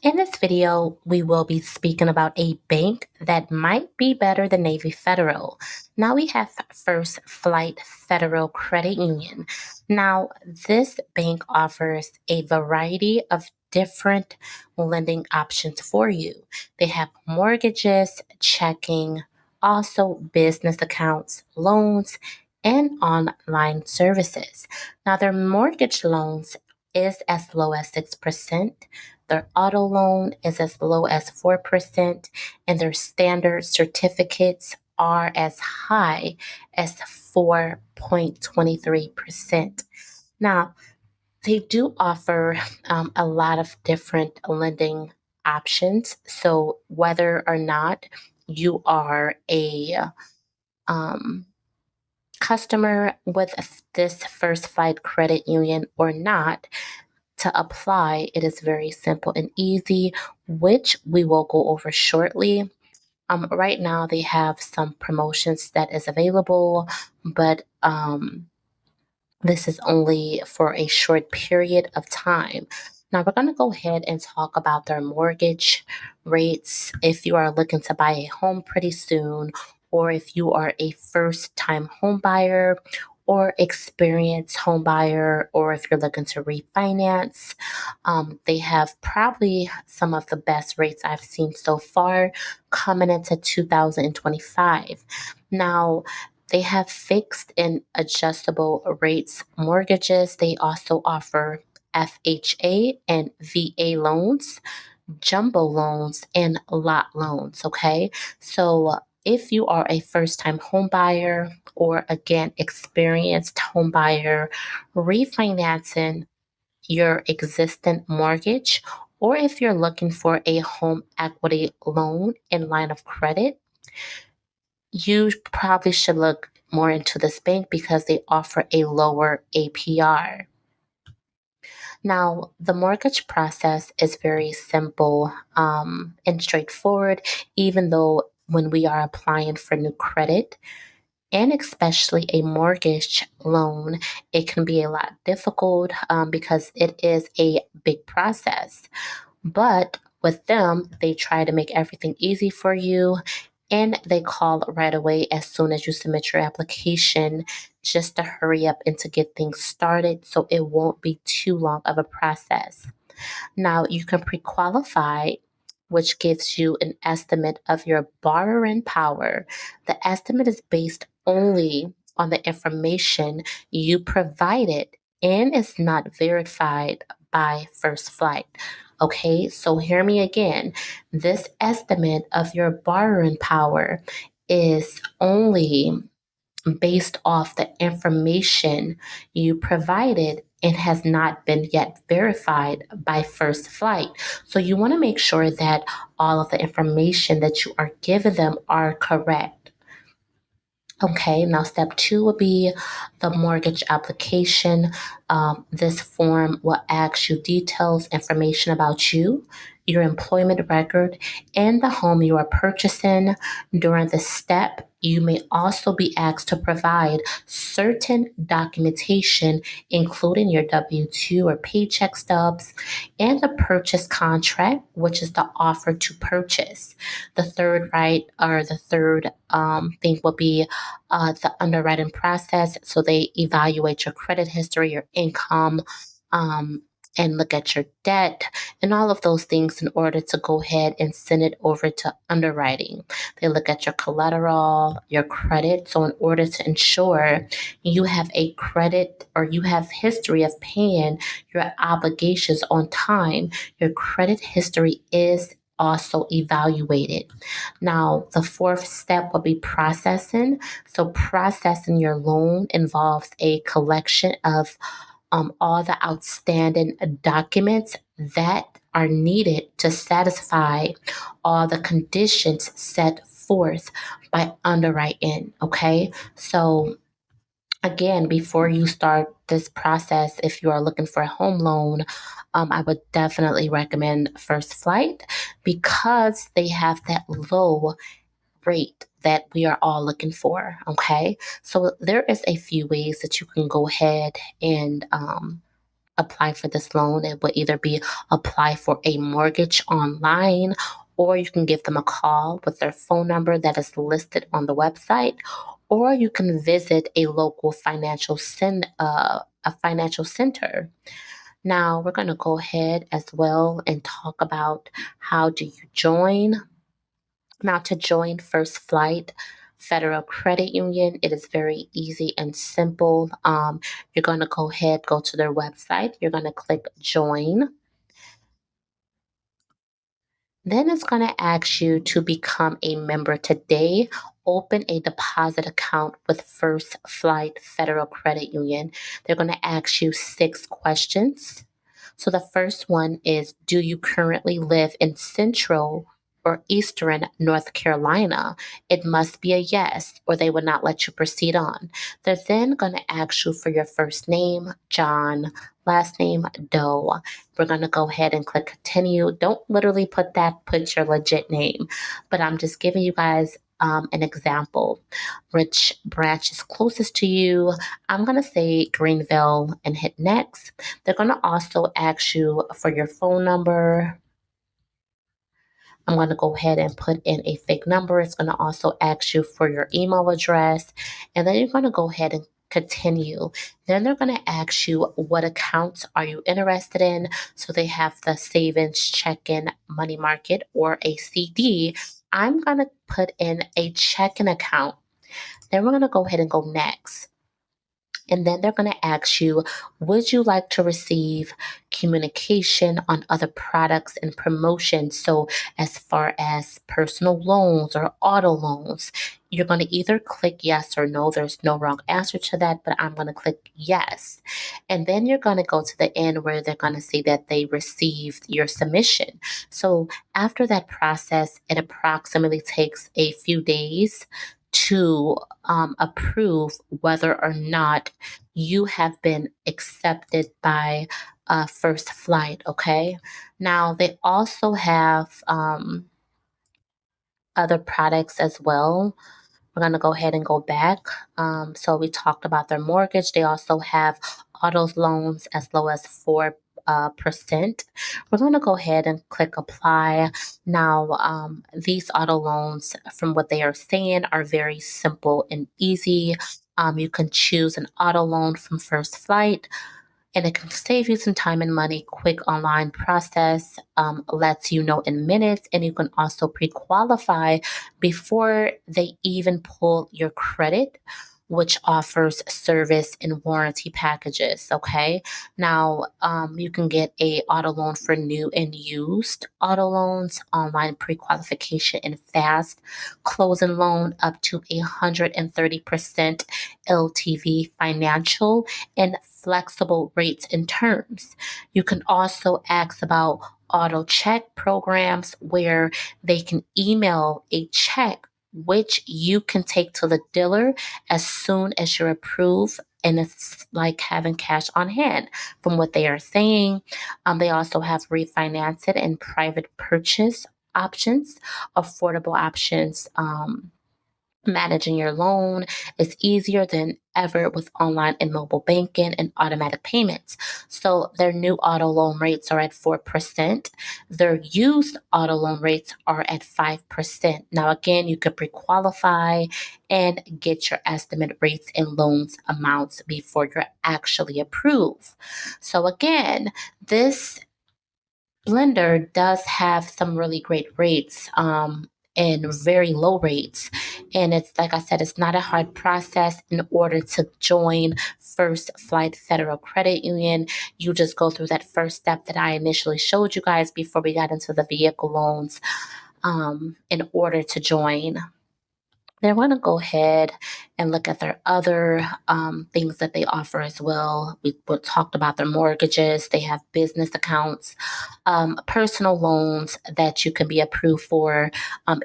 In this video, we will be speaking about a bank that might be better than Navy Federal. Now we have First Flight Federal Credit Union. Now, this bank offers a variety of different lending options for you. They have mortgages, checking, also business accounts, loans, and online services. Now, their mortgage loans is as low as 6%. Their auto loan is as low as 4%, and their standard certificates are as high as 4.23%. Now, they do offer a lot of different lending options. So, whether or not you are a um, customer with this First Flight Credit Union or not, to apply, it is very simple and easy, which we will go over shortly. Right now, they have some promotions that is available, but this is only for a short period of time. Now, we're going to go ahead and talk about their mortgage rates if you are looking to buy a home pretty soon, or if you are a first time home buyer or experienced home buyer, or if you're looking to refinance. They have probably some of the best rates I've seen so far coming into 2025. Now, they have fixed and adjustable rates mortgages. They also offer FHA and VA loans, jumbo loans, and lot loans. Okay. So if you are a first time home buyer or again experienced home buyer refinancing your existing mortgage, or if you're looking for a home equity loan in line of credit, you probably should look more into this bank because they offer a lower APR. Now, the mortgage process is very simple and straightforward, even though when we are applying for new credit, and especially a mortgage loan, it can be a lot difficult because it is a big process. But with them, they try to make everything easy for you and they call right away as soon as you submit your application just to hurry up and to get things started so it won't be too long of a process. Now, you can pre qualify, which gives you an estimate of your borrowing power. The estimate is based only on the information you provided and is not verified by First Flight. Okay, so hear me again. This estimate of your borrowing power is only based off the information you provided and has not been yet verified by First Flight. So you want to make sure that all of the information that you are giving them are correct. Okay, now step two would be the mortgage application. This form will ask you details, information about you, your employment record, and the home you are purchasing. During this step, you may also be asked to provide certain documentation, including your W 2 or paycheck stubs, and the purchase contract, which is the offer to purchase. The third right or the third thing will be the underwriting process. So they evaluate your credit history, your income, um, and look at your debt and all of those things in order to go ahead and send it over to underwriting. They look at your collateral, your credit. So in order to ensure you have a credit or you have history of paying your obligations on time, your credit history is also evaluated. Now, the fourth step will be processing. So, processing your loan involves a collection of all the outstanding documents that are needed to satisfy all the conditions set forth by underwriting. Okay, so again, before you start this process, if you are looking for a home loan, I would definitely recommend First Flight because they have that low rate that we are all looking for. Okay, so there is a few ways that you can go ahead and apply for this loan. It would either be apply for a mortgage online, or you can give them a call with their phone number that is listed on the website, or you can visit a local a financial center. Now we're going to go ahead as well and talk about how do you join. Now, to join First Flight Federal Credit Union, it is very easy and simple. You're going to go ahead, go to their website. You're going to click join. Then it's going to ask you to become a member today. Open a deposit account with First Flight Federal Credit Union. They're going to ask you 6 questions. So the first one is, do you currently live in Central or Eastern North Carolina? It must be a yes, or they would not let you proceed on. They're then going to ask you for your first name, John, last name, Doe. We're going to go ahead and click continue. Don't literally put that, put your legit name, but I'm just giving you guys an example. Which branch is closest to you? I'm going to say Greenville and hit next. They're going to also ask you for your phone number. I'm going to go ahead and put in a fake number. It's going to also ask you for your email address. And then you're going to go ahead and continue. Then they're going to ask you what accounts are you interested in. So they have the savings, checking, money market, or a CD. I'm going to put in a checking account. Then we're going to go ahead and go next. And then they're going to ask you, would you like to receive communication on other products and promotions? So, as far as personal loans or auto loans, you're going to either click yes or no. There's no wrong answer to that, but I'm going to click yes. And then you're going to go to the end where they're going to see that they received your submission. So, after that process, it approximately takes a few days to approve whether or not you have been accepted by First Flight. Okay. Now, they also have other products as well. We're going to go ahead and go back. So we talked about their mortgage. They also have auto loans as low as 4%. We're going to go ahead and click apply. Now, these auto loans, from what they are saying, are very simple and easy. You can choose an auto loan from First Flight, and it can save you some time and money. Quick online process, lets you know in minutes, and you can also pre-qualify before they even pull your credit, which offers service and warranty packages. Okay, now you can get a auto loan for new and used auto loans, online pre-qualification, and fast closing loan up to 130% LTV financial and flexible rates and terms. You can also ask about auto check programs where they can email a check which you can take to the dealer as soon as you're approved. And it's like having cash on hand from what they are saying. They also have refinance it and private purchase options, affordable options. Managing your loan is easier than ever with online and mobile banking and automatic payments. So their new auto loan rates are at 4%. Their used auto loan rates are at 5%. Now, again, you could pre-qualify and get your estimate rates and loans amounts before you're actually approved. So again, this Blender does have some really great rates, and very low rates. And it's like I said, it's not a hard process in order to join First Flight Federal Credit Union. You just go through that first step that I initially showed you guys before we got into the vehicle loans, in order to join. They want to go ahead and look at their other things that they offer as well. We talked about their mortgages. They have business accounts, personal loans that you can be approved for.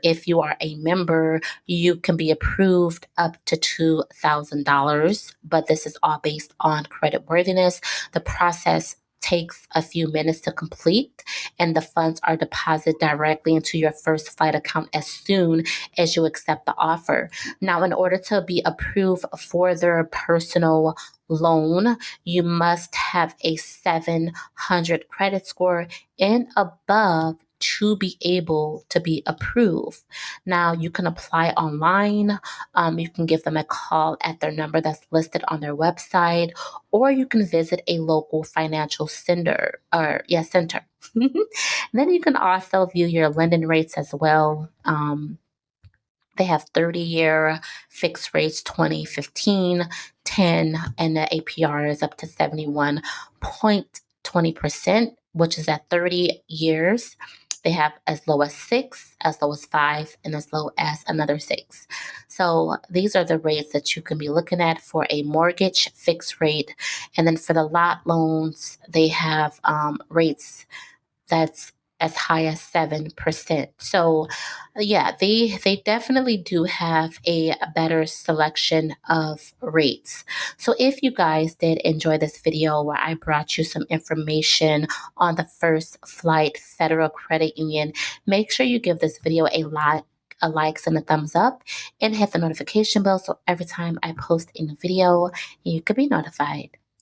If you are a member, you can be approved up to $2,000, but this is all based on credit worthiness. The process takes a few minutes to complete, and the funds are deposited directly into your first flight account as soon as you accept the offer. Now, in order to be approved for their personal loan, you must have a 700 credit score and above to be able to be approved. Now, you can apply online. You can give them a call at their number that's listed on their website, or you can visit a local financial center. Then you can also view your lending rates as well. They have 30-year fixed rates 2015, 10, and the APR is up to 71.20%, which is at 30 years. They have as low as 6, as low as 5, and as low as another 6. So these are the rates that you can be looking at for a mortgage fixed rate. And then for the lot loans, they have rates that's as high as 7%. So yeah, they definitely do have a better selection of rates. So if you guys did enjoy this video where I brought you some information on the First Flight Federal Credit Union, make sure you give this video a likes and a thumbs up, and hit the notification bell so every time I post a new video, you could be notified.